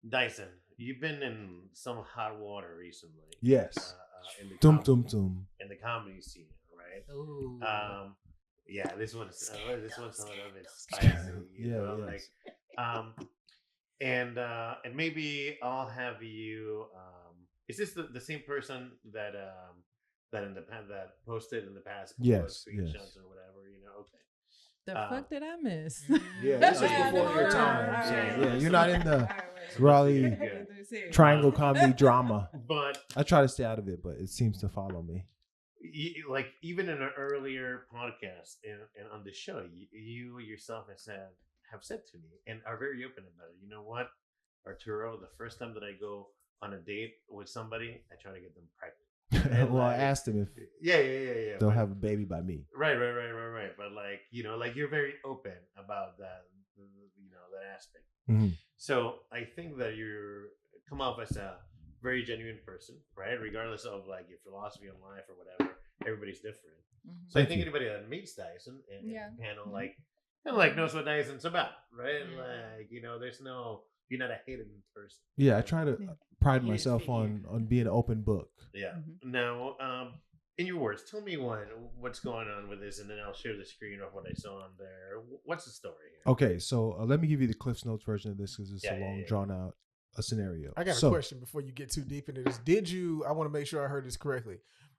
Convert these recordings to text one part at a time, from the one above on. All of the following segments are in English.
Dyson, you've been in some hot water recently. Yes. In the Tum tum tum. in the comedy scene, right? Ooh. Yeah, this one's a little bit Yeah, spicy, like, yes. um, and maybe I'll have you. Is this the same person that that in the that posted in the past couple of Yes, screenshots yes. or whatever? Okay. The fuck did I miss? Yeah, this is Yeah, before your all time. right, So, all right. yeah, you're not in the So Raleigh must be good. triangle comedy drama. But I try to stay out of it, but it seems to follow me. like even in an earlier podcast and on the show, you yourself have said to me and are very open about it. You know what, Arturo? The first time that I go on a date with somebody, I try to get them pregnant. And Well, I like, asked him if yeah. they'll But, have a baby by me. right. But like like you're very open about that, that aspect. Mhm. So I think that you come off as a very genuine person, right? Regardless of like your philosophy on life or whatever, everybody's different. So I Thank think you. anybody that meets Dyson and Yeah. panel Mhm. like kind of like knows what Dyson's about, right? Mhm. Like there's no you're not a hidden person. Yeah, I try to Yeah. pride Hidden myself figure. on being an open book. Yeah. Mhm. Now, in your words, tell me what's going on with this, and then I'll share the screen of what I saw on there. What's the story here? Okay, so let me give you the Cliff's Notes version of this because it's Yeah, a yeah, long, yeah. drawn out a scenario. I got So, a question before you get too deep into this. I want to make sure I heard this correctly.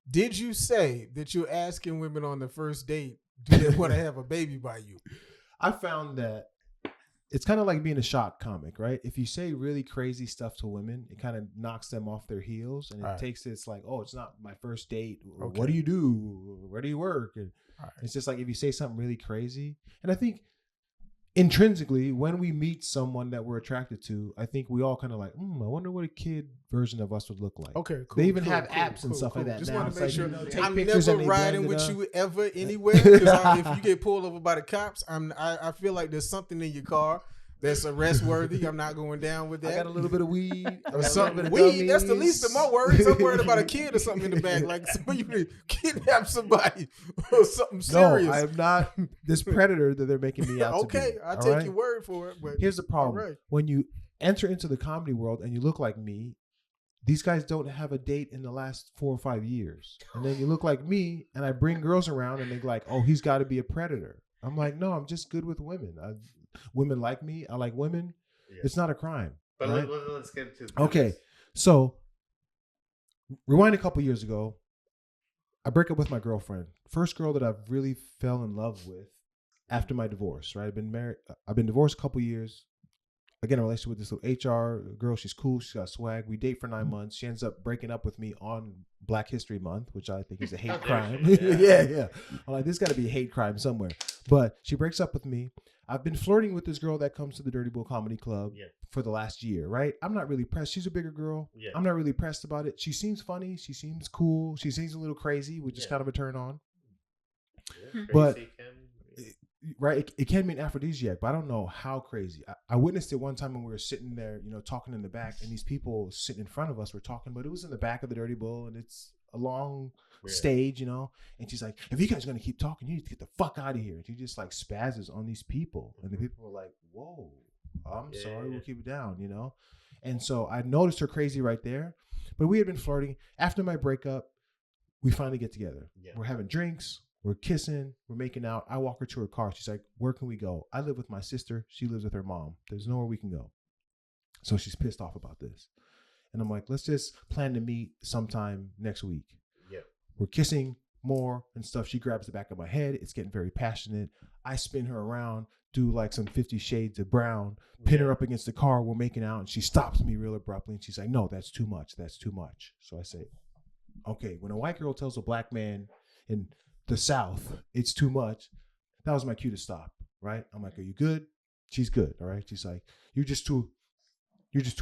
Did you say that you're asking women on the first date, do they want to have a baby by you? I found that it's kind of like being a shock comic, right? If you say really crazy stuff to women, it kind of knocks them off their heels, and it All right. takes it's like, oh, it's not my first date. Okay. What do you do? Where do you work? And All right. it's just like if you say something really crazy, and I think intrinsically, when we meet someone that we're attracted to, I think we all kind of like, I wonder what a kid version of us would look like. Okay, cool. They even cool, have cool, apps and cool, stuff cool. like that. Just now. want It's to make like, sure take I'm pictures never and they riding blend it with up. you ever anywhere. Because if you get pulled over by the cops, I feel like there's something in your car that's arrest worthy. I'm not going down with that. I got a little bit of weed. I got Or a something. little bit of Weed, that's the gummies. least of my worries. I'm worried about a kid or something in the back, like somebody kidnap somebody or something serious. No, I am not this predator that they're making me out to be. Okay, I'll all take right? your word for it. But Here's the problem. all right. When you enter into the comedy world and you look like me, these guys don't have a date in the last 4 or 5 years. And then you look like me and I bring girls around and they're like, oh, he's got to be a predator. I'm like, no, I'm just good with women. Women like me. I like women. Yeah. It's not a crime. But right? let's get to the Okay. So rewind a couple years ago. I break up with my girlfriend. First girl that I've really fell in love with after my divorce, right? I've been divorced a couple years. Again, a relationship with this little HR girl. She's cool. She's got swag. We date for 9 months. She ends up breaking up with me on Black History Month, which I think is a hate crime. Yeah. I'm like, there's got to be a hate crime somewhere. But she breaks up with me. I've been flirting with this girl that comes to the Dirty Bull Comedy Club for the last year, right? I'm not really pressed. She's a bigger girl. Yeah. I'm not really pressed about it. She seems funny. She seems cool. She seems a little crazy, which is kind of a turn on. Yeah, But crazy right, it can be an aphrodisiac, but I don't know how crazy. I witnessed it one time when we were sitting there, talking in the back, and these people sitting in front of us were talking, but it was in the back of the Dirty Bull, and it's a long stage, and she's like, if you guys are going to keep talking, you need to get the fuck out of here. And she just like spazzes on these people, and the people were like, whoa, I'm sorry, we'll keep it down, And so I noticed her crazy right there, but we had been flirting. After my breakup, we finally get together. Yeah. We're having drinks. We're kissing, we're making out. I walk her to her car. She's like, where can we go? I live with my sister. She lives with her mom. There's nowhere we can go. So she's pissed off about this. And I'm like, let's just plan to meet sometime next week. Yeah. We're kissing more and stuff. She grabs the back of my head. It's getting very passionate. I spin her around, do like some 50 Shades of Brown, pin her up against the car. We're making out. And she stops me real abruptly. And she's like, no, that's too much. That's too much. So I say, okay, when a white girl tells a black man in the South, it's too much. That was my cue to stop, right? I'm like, are you good? She's good, all right? She's like, you're just too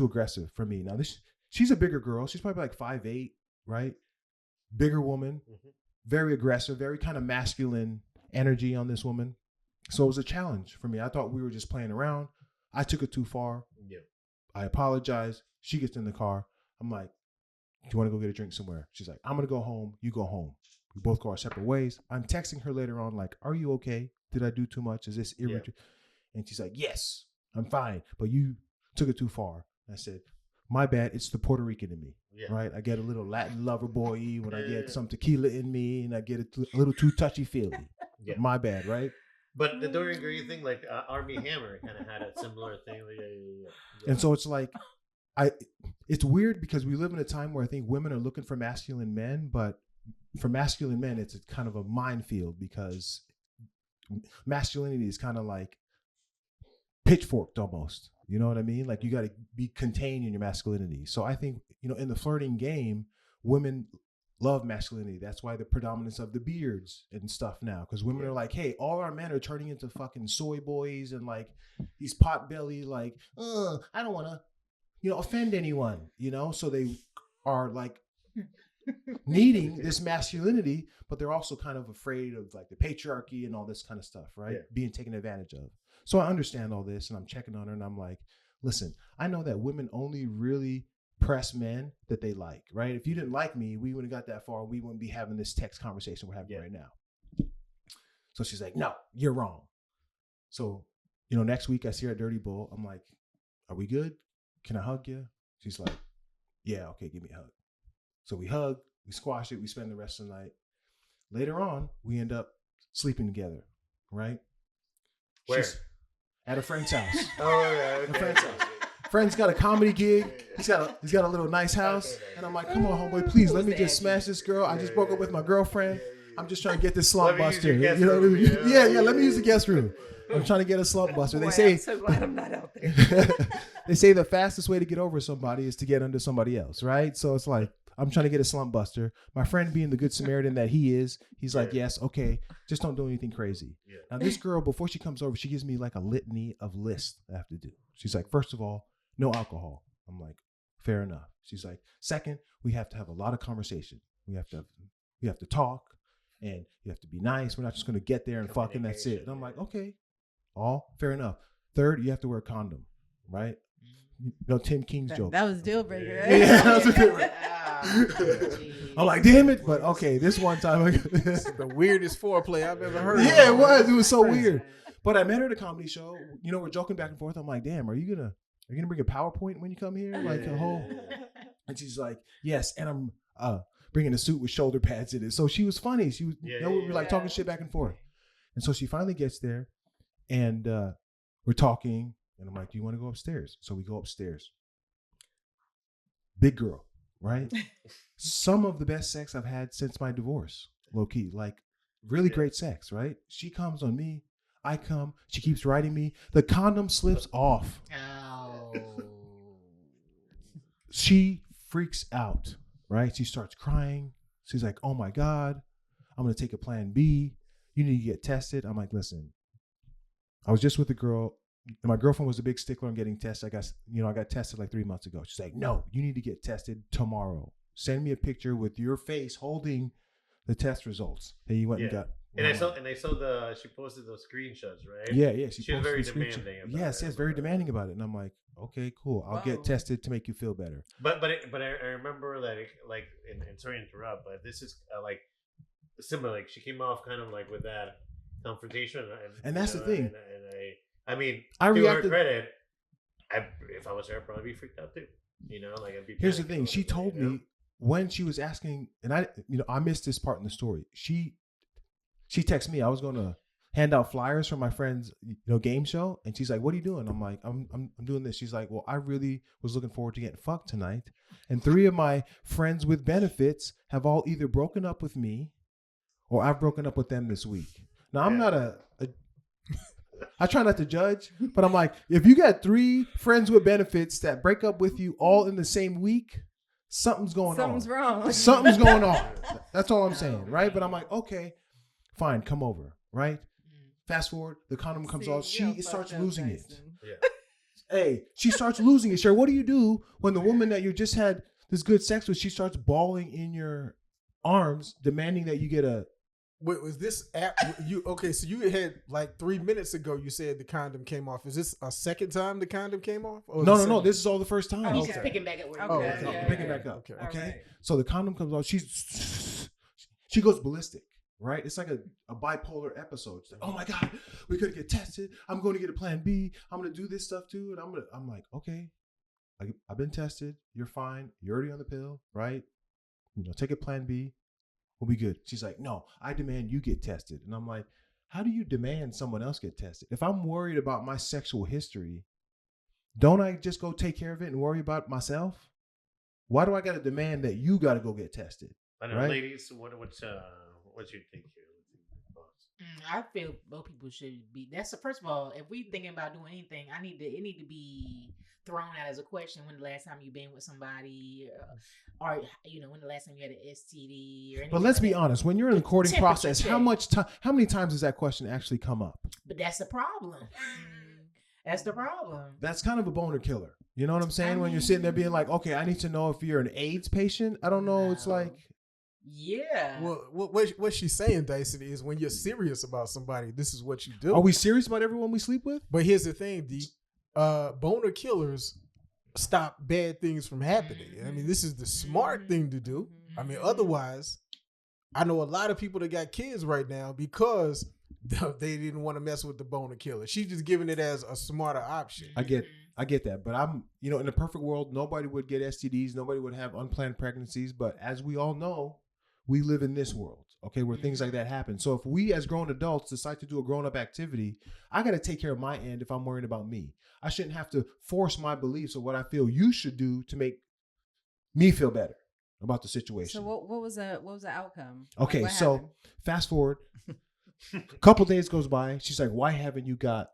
aggressive for me. Now she's a bigger girl. She's probably like 5'8", right? Bigger woman, very aggressive, very kind of masculine energy on this woman. So it was a challenge for me. I thought we were just playing around. I took it too far. Yeah. I apologize. She gets in the car. I'm like, do you want to go get a drink somewhere? She's like, I'm going to go home. You go home. We both go our separate ways. I'm texting her later on like, are you okay? Did I do too much? Is this irritating? And she's like, yes, I'm fine. But you took it too far. I said, my bad. It's the Puerto Rican in me, Yeah. right? I get a little Latin lover boy when I get some tequila in me, and I get a little too touchy feely. Yeah. My bad, right? But the Dorian Gray thing, like Army Hammer, kind of had a similar thing. Like, yeah. And so it's like, it's weird because we live in a time where I think women are looking for masculine men, but for masculine men, it's kind of a minefield because masculinity is kind of like pitchforked almost. You know what I mean? Like you got to be contained in your masculinity. So I think, in the flirting game, women love masculinity. That's why the predominance of the beards and stuff now, because women are like, hey, all our men are turning into fucking soy boys and like these pot belly, like, I don't want to, offend anyone, so they are like needing this masculinity, but they're also kind of afraid of like the patriarchy and all this kind of stuff, right? Yeah. Being taken advantage of. So I understand all this and I'm checking on her and I'm like, listen, I know that women only really press men that they like, right? If you didn't like me, we wouldn't have got that far. We wouldn't be having this text conversation we're having right now. So she's like, no, you're wrong. So, next week I see her at Dirty Bull. I'm like, are we good? Can I hug you? She's like, yeah, okay, give me a hug. So we hug, we squash it, we spend the rest of the night. Later on, we end up sleeping together, right? Where? She's at a friend's house. Oh, yeah. A friend's house. Friend's got a comedy gig. He's got a little nice house. And I'm like, come on, homeboy, please let me just smash this girl. I just broke up with my girlfriend. I'm just trying to get this slump buster. You know what I mean? Yeah, let me use the guest room. I'm trying to get a slump buster. They say, I'm so glad I'm not out there. they say the fastest way to get over somebody is to get under somebody else, right? So it's like, I'm trying to get a slump buster. My friend, being the good Samaritan that he is, he's like, yes, okay, just don't do anything crazy. Yeah. Now, this girl, before she comes over, she gives me like a litany of lists I have to do. She's like, first of all, no alcohol. I'm like, fair enough. She's like, second, we have to have a lot of conversation. We have to talk, and you have to be nice. We're not just going to get there and fuck and that's it. And I'm like, okay, all fair enough. Third, you have to wear a condom, right? Tim King's joke. That was deal breaker. Right? Yeah, that was a deal breaker. I'm like, damn it, but okay, this one time. The weirdest foreplay I've ever heard. Yeah, it was. It was so weird. But I met her at a comedy show. We're joking back and forth. I'm like, damn, are you gonna bring a PowerPoint when you come here? Like a whole. And she's like, yes, and I'm bringing a suit with shoulder pads in it. So she was funny. She was, we were like talking shit back and forth. And so she finally gets there, and we're talking, and I'm like, do you want to go upstairs? So we go upstairs. Big girl, right? Some of the best sex I've had since my divorce, low key, like really great sex, right? She comes on me, I come, she keeps riding me. The condom slips off. Ow. She freaks out, right? She starts crying. She's like, oh my God, I'm going to take a plan B. You need to get tested. I'm like, listen, I was just with a girl. My girlfriend was a big stickler on getting tested. I got tested like 3 months ago. She's like, no, you need to get tested tomorrow. Send me a picture with your face holding the test results that you went and got. And I saw she posted those screenshots, right? Yeah. She was very demanding. Yes, very demanding about it. And I'm like, okay, cool. I'll get tested to make you feel better. But I remember that and sorry to interrupt, but this is like similar. Like she came off kind of like with that confrontation, and that's the thing. I mean, I to reacted. her credit, if I was her, I'd probably be freaked out too. I'd be. Here's the thing. She told me when she was asking, and I missed this part in the story. She texted me. I was going to hand out flyers for my friend's game show, and she's like, "What are you doing?" I'm like, "I'm doing this." She's like, "Well, I really was looking forward to getting fucked tonight, and 3 of my friends with benefits have all either broken up with me, or I've broken up with them this week." Now I'm not I try not to judge, but I'm like, if you got 3 friends with benefits that break up with you all in the same week, something's going on. Something's wrong. Something's going on. That's all I'm saying, right? But I'm like, okay, fine, come over, right? Fast forward, the condom comes off. She starts losing it. Yeah. Hey, she starts losing it. Sure, what do you do when the woman that you just had this good sex with, she starts bawling in your arms, demanding that you get a... Wait, was this okay? So you had like 3 minutes ago. You said the condom came off. Is this a second time the condom came off? No. This is all the first time. He's just picking back up where Picking back up. Okay. Right. So the condom comes off. She goes ballistic. Right? It's like a bipolar episode. She's like, oh my God, we're gonna get tested. I'm going to get a plan B. I'm gonna do this stuff too, and I'm like, okay, I've been tested. You're fine. You're already on the pill, right? Take a plan B. We'll be good. She's like, no, I demand you get tested. And I'm like, how do you demand someone else get tested? If I'm worried about my sexual history, don't I just go take care of it and worry about myself? Why do I got to demand that you got to go get tested? I don't know, Right? ladies. What's your take here? What's your thoughts? I feel both people should be. That's the first of all. If we thinking about doing anything, it need to be thrown out as a question. When the last time you been with somebody, or when the last time you had an STD or anything. But let's like be that. honest. When you're in the courting Temperature process, check. how many times does that question actually come up? But that's the problem. That's the problem. That's kind of a boner killer. You know what I'm saying? When you're sitting there being like, okay, I need to know if you're an AIDS patient. I don't know. It's No. like, Yeah. Well, what she's saying, Dyson, is when you're serious about somebody, this is what you do. are we serious about everyone we sleep with? But here's the thing, D. Boner killers stop bad things from happening. I mean, this is the smart thing to do. I mean, otherwise, I know a lot of people that got kids right now because they didn't want to mess with the boner killer. She's just giving it as a smarter option. I get that. But I'm, in a perfect world, nobody would get STDs. Nobody would have unplanned pregnancies. But as we all know, we live in this world, okay, where things like that happen. So if we as grown adults decide to do a grown-up activity, I got to take care of my end if I'm worried about me. I shouldn't have to force my beliefs of what I feel you should do to make me feel better about the situation. So what was the outcome? Okay, What so happened? fast forward. A couple days goes by. She's like, why haven't you got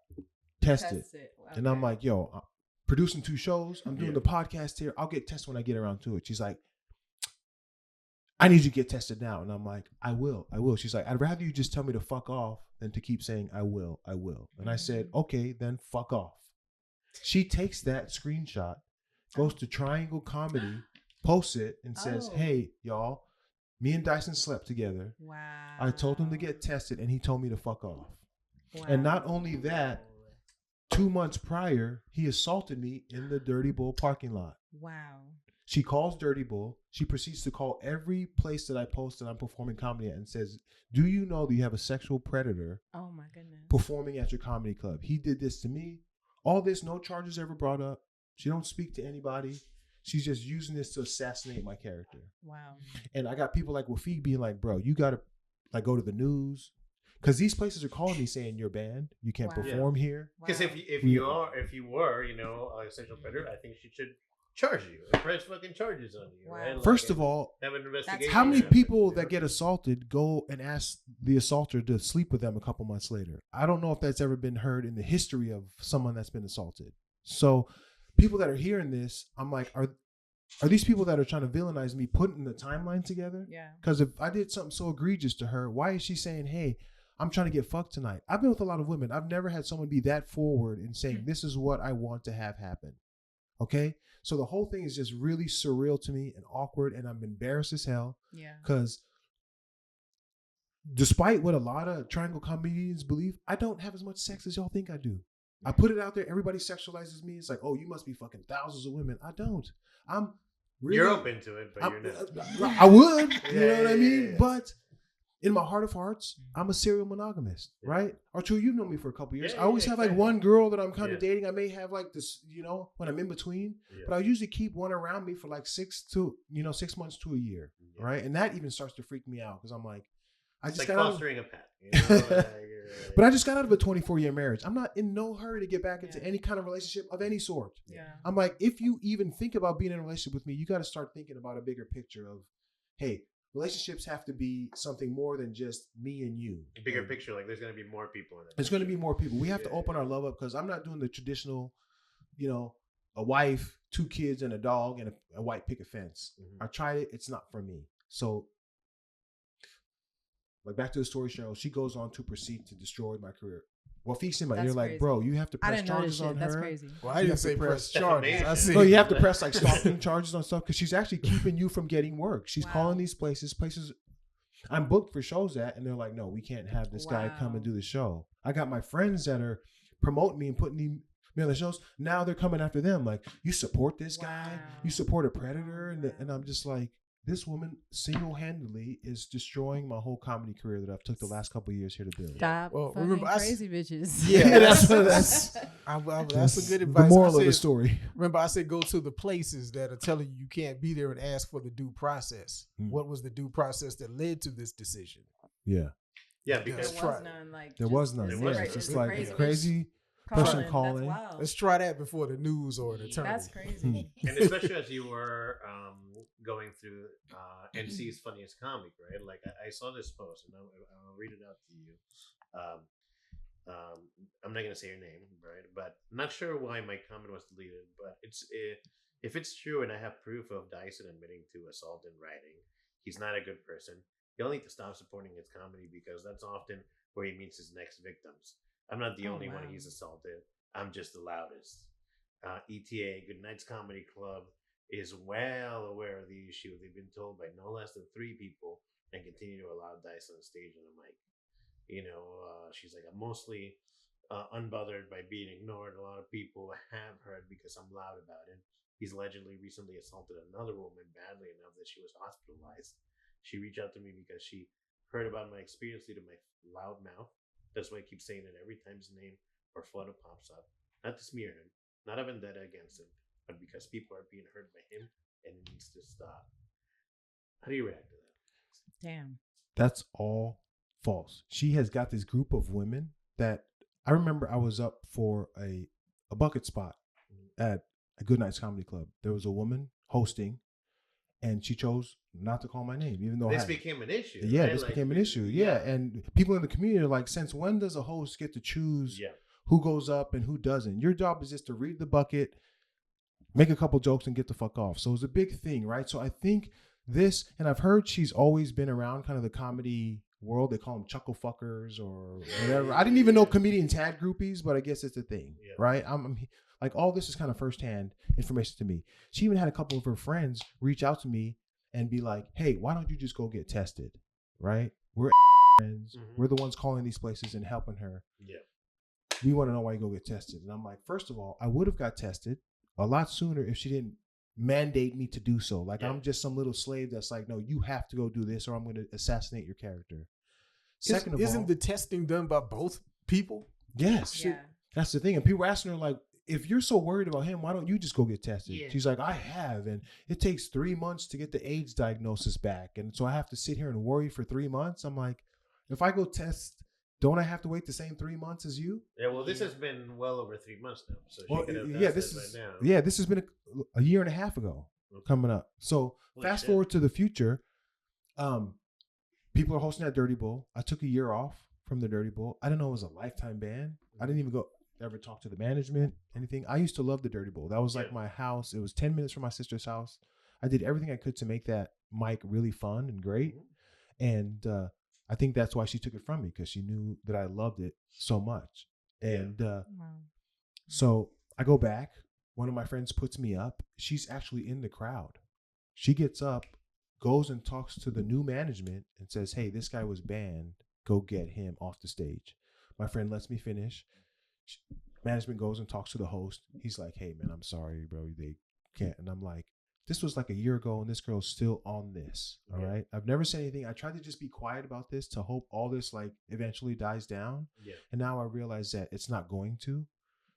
tested? Test it. And I'm Okay. like, yo, I'm producing 2 shows. I'm doing Yeah. the podcast here. I'll get tested when I get around to it. She's like, I need you to get tested now. And I'm like, I will. She's like, I'd rather you just tell me to fuck off than to keep saying, I will. And I said, okay, then fuck off. She takes that screenshot, goes to Triangle Comedy, posts it, and says, Oh. hey, y'all, me and Dyson slept together. Wow. I told him to get tested, and he told me to fuck off. Wow. And not only that, 2 months prior, he assaulted me in the Dirty Bull parking lot. Wow. She calls Dirty Bull. She proceeds to call every place that I post that I'm performing comedy at and says, do you know that you have a sexual predator Oh my goodness. performing at your comedy club? He did this to me. All this, no charges ever brought up. She don't speak to anybody. She's just using this to assassinate my character. Wow. And I got people like Wafik being like, bro, you got to go to the news. Because these places are calling me saying you're banned. You can't Wow. perform here. Because Wow. if you were, a sexual predator, I think she should charge you, press fucking charges on you. Wow. Right? First Like, of all, have an investigation. how many on it, people you that know? get assaulted go and ask the assaulter to sleep with them a couple months later? I don't know if that's ever been heard in the history of someone that's been assaulted. So people that are hearing this, I'm like, are these people that are trying to villainize me putting the timeline together? Yeah. Because if I did something so egregious to her, why is she saying, hey, I'm trying to get fucked tonight? I've been with a lot of women. I've never had someone be that forward in saying, this is what I want to have happen. Okay? So the whole thing is just really surreal to me and awkward, and I'm embarrassed as hell Yeah. because despite what a lot of triangle comedians believe, I don't have as much sex as y'all think I do. I put it out there. Everybody sexualizes me. It's like, oh, you must be fucking thousands of women. I don't. I'm really, You're open to it, but you're not. I would. You know Yeah, what I yeah, mean? yeah. But in my heart of hearts, I'm a serial monogamist, right? Arturo, you've known me for a couple years. Yeah, I always yeah, have like exactly. one girl that I'm kind of Yeah. dating. I may have like this, when I'm in between. Yeah. But I usually keep one around me for like 6 months to a year, Yeah. right? And that even starts to freak me out because I'm like, I It's just like got out of, fostering a pet. You know? but I just got out of a 24-year marriage. I'm not in no hurry to get back into Yeah. any kind of relationship of any sort. Yeah. I'm like, if you even think about being in a relationship with me, you got to start thinking about a bigger picture of, hey, relationships have to be something more than just me and you. bigger And picture, like there's gonna be more people in it. There's going to be more people. We have to Yeah, open yeah. our love up because I'm not doing the traditional, a wife, 2 kids, and a dog, and a white picket fence. Mhm. I tried it. It's not for me. So, like back to the story, Cheryl, she goes on to proceed to destroy my career. Well, fixing my, That's you're like, crazy. bro, you have to I press didn't know this charges on shit. That's her. crazy. Well, I You didn't have to say press press charges. I defamation. said No, you have to press like stalking charges on stuff because she's actually keeping you from getting work. She's Wow. calling these places I'm booked for shows at, and they're like, no, we can't have this guy come and Wow. do the show. I got my friends that are promoting me and putting me on the shows. Now they're coming after them. Like, you support this guy, Wow. you support a predator, and I'm just like, this woman single-handedly is destroying my whole comedy career that I've took the last couple of years here to build. Stop Well, fucking remember, crazy bitches. Yeah, that's that's a good advice. The moral I of the said, story. Remember, I said go to the places that are telling you can't be there and ask for the due process. Mm. What was the due process that led to this decision? Yeah, Yeah, There because Let's try was it. none. Like there just was none. There Yeah, was it's none. just like crazy a crazy bitch person That's calling. wild. Let's try that before the news or an attorney. That's crazy. and especially as you were going through NC's funniest comic, right? Like I saw this post, and I'll read it out to you. Um, I'm not gonna say your name, right? But not sure why my comment was deleted. But if it's true, and I have proof of Dyson admitting to assault in writing, he's not a good person. He'll need to stop supporting his comedy because that's often where he meets his next victims. I'm not the Oh, only one wow. he's assaulted. I'm just the loudest. ETA, Good Night's Comedy Club, is well aware of the issue. They've been told by no less than 3 people and continue to allow Dyson on stage and a mic. She's like, I'm mostly unbothered by being ignored. A lot of people have heard because I'm loud about it. He's allegedly recently assaulted another woman badly enough that she was hospitalized. She reached out to me because she heard about my experience due to my loud mouth. That's why I keep saying it every time his name or photo pops up. Not to smear him, not a vendetta against him, but because people are being hurt by him and it needs to stop. How do you react to that? Damn. That's all false. She has got this group of women that I remember I was up for a bucket spot at a Good Night's Comedy Club. There was a woman hosting, and she chose not to call my name, even though This became an issue. Yeah, right? this Like, became an issue. Yeah, and people in the community are like, since when does a host get to choose who goes up and who doesn't? Your job is just to read the bucket, make a couple jokes, and get the fuck off. So it's a big thing, right? So I think this, and I've heard she's always been around kind of the comedy world. They call them chuckle fuckers or whatever. I didn't even know comedians had groupies, but I guess it's a thing, right? I'm like, all this is kind of firsthand information to me. She even had a couple of her friends reach out to me and be like, hey, why don't you just go get tested, right? We're friends. Mhm. We're the ones calling these places and helping her. Yeah. We want to know why you go get tested. And I'm like, first of all, I would have got tested a lot sooner if she didn't mandate me to do so. Like, I'm just some little slave that's like, no, you have to go do this or I'm going to assassinate your character. Second of all, isn't the testing done by both people? yes, Yeah. that's the thing. And people were asking her, like, if you're so worried about him, why don't you just go get tested? Yeah. She's like, I have. And it takes 3 months to get the AIDS diagnosis back. And so I have to sit here and worry for 3 months. I'm like, if I go test, don't I have to wait the same 3 months as you? Yeah, well, this has been well over 3 months now. So she Well, could have yeah, tested this by is now. yeah, this has been a year and a half ago coming up. So Holy fast shit. forward to the future. People are hosting that Dirty Bowl. I took a year off from the Dirty Bowl. I didn't know it was a lifetime ban. I didn't even ever talk to the management, anything. I used to love the Dirty Bowl. That was like my house. It was 10 minutes from my sister's house. I did everything I could to make that mic really fun and great. And I think that's why she took it from me, because she knew that I loved it so much. And Wow. so I go back. One of my friends puts me up. She's actually in the crowd. She gets up, goes and talks to the new management and says, hey, this guy was banned. Go get him off the stage. My friend lets me finish. Management goes and talks to the host. He's like, hey, man, I'm sorry, bro. They can't. And I'm like, this was like a year ago and this girl's still on this. All right. I've never said anything. I tried to just be quiet about this to hope all this like eventually dies down. Yeah. And now I realize that it's not going to.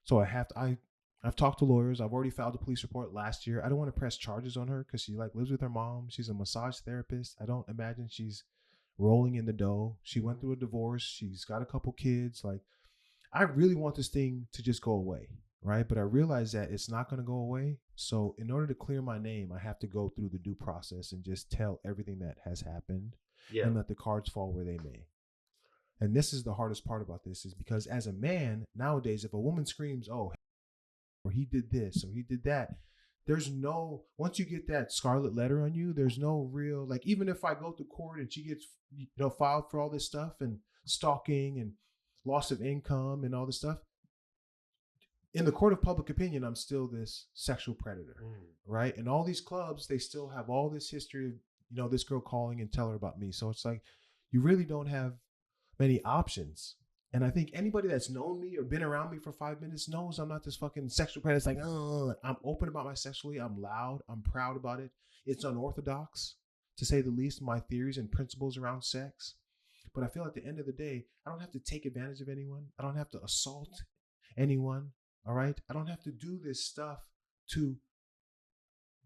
So I've talked to lawyers. I've already filed a police report last year. I don't want to press charges on her because she like lives with her mom. She's a massage therapist. I don't imagine she's rolling in the dough. She went through a divorce. She's got a couple kids. Like, I really want this thing to just go away, right? But I realize that it's not going to go away. So in order to clear my name, I have to go through the due process and just tell everything that has happened and let the cards fall where they may. And this is the hardest part about this, is because as a man, nowadays, if a woman screams, oh, or he did this, or he did that, there's no, once you get that scarlet letter on you, there's no real, like, even if I go to court and she gets, filed for all this stuff and stalking and loss of income and all this stuff, in the court of public opinion, I'm still this sexual predator, right? And all these clubs, they still have all this history of, this girl calling and tell her about me. So it's like, you really don't have many options. And I think anybody that's known me or been around me for 5 minutes knows I'm not this fucking sexual predator. It's like, I'm open about my sexuality. I'm loud. I'm proud about it. It's unorthodox. to say the least, my theories and principles around sex. But I feel at the end of the day, I don't have to take advantage of anyone. I don't have to assault anyone. All right. I don't have to do this stuff to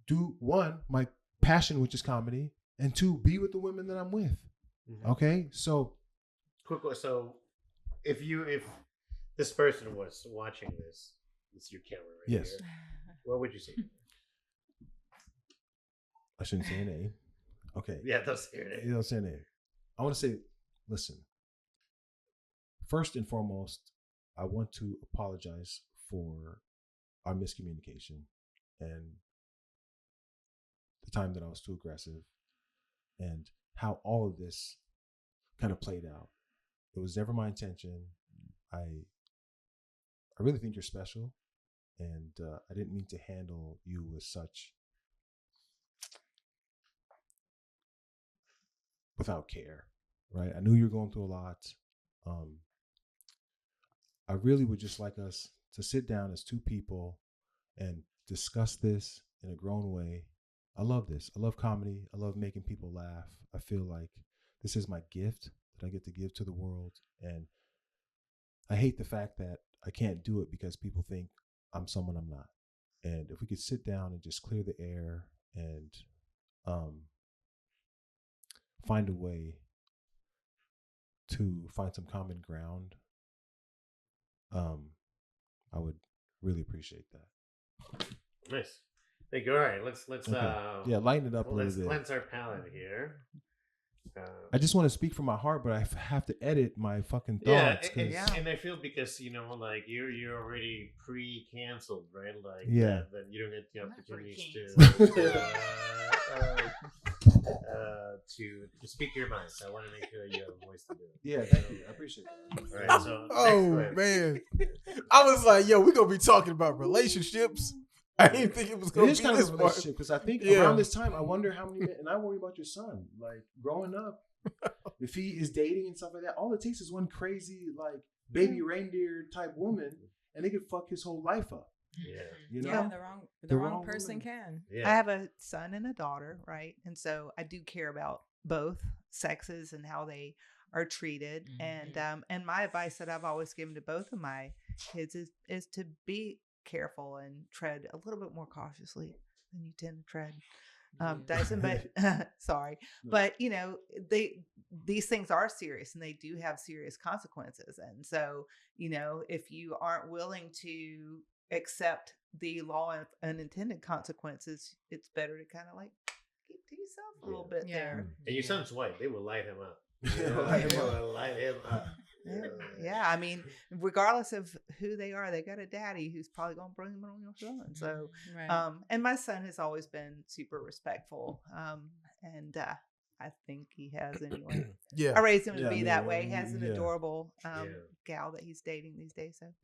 do, one, my passion, which is comedy, and two, be with the women that I'm with. Mhm. Okay. So, So if this person was watching this, it's your camera right yes, here. What would you say? I shouldn't say a name. Okay. Yeah, that's here. You know what I'm saying? I want to say, listen, first and foremost, I want to apologize for our miscommunication and the time that I was too aggressive and how all of this kind of played out. It was never my intention. I really think you're special, and I didn't mean to handle you with such without care, right? I knew you were going through a lot. I really would just like us to sit down as two people and discuss this in a grown way. I love this. I love comedy. I love making people laugh. I feel like this is my gift that I get to give to the world. And I hate the fact that I can't do it because people think I'm someone I'm not. And if we could sit down and just clear the air and find a way to find some common ground, I would really appreciate that. Nice. Thank you. All right, let's yeah, lighten it up a little let's bit. cleanse our palate here. I just want to speak from my heart, but I have to edit my fucking Yeah, thoughts. and I feel because like you're already pre-canceled, right? Like Yeah. that you don't get the opportunities to speak your mind. So I want to make sure that you have a voice to do it. Yeah, thank you. I appreciate that. All right, so Oh next man, I was like, yo, we're gonna be talking about relationships. I didn't think it was It gonna is be kind this of a part. relationship because I think Yeah. around this time, I wonder how many men, and I worry about your son. Like growing up, if he is dating and stuff like that, all it takes is one crazy like baby reindeer type woman, and they could fuck his whole life up. Yeah. You know, Yeah, the The wrong wrong person woman. can. Yeah. I have a son and a daughter, right? And so I do care about both sexes and how they are treated. And my advice that I've always given to both of my kids is to be careful and tread a little bit more cautiously than you tend to tread. Dyson, but sorry, but these things are serious and they do have serious consequences. And so, if you aren't willing to accept the law of unintended consequences, it's better to kind of like keep to yourself a little bit Yeah. there. And your son's white. They will light him up. Light They him up. will light him up. Yeah. I mean, regardless of who they are, they got a daddy who's probably gonna bring them on your son. So, Right. and my son has always been super respectful, and I think he has anyway. Yeah. I raised him to Yeah, I be mean, that way. He has an yeah. adorable Yeah. gal that he's dating these days. So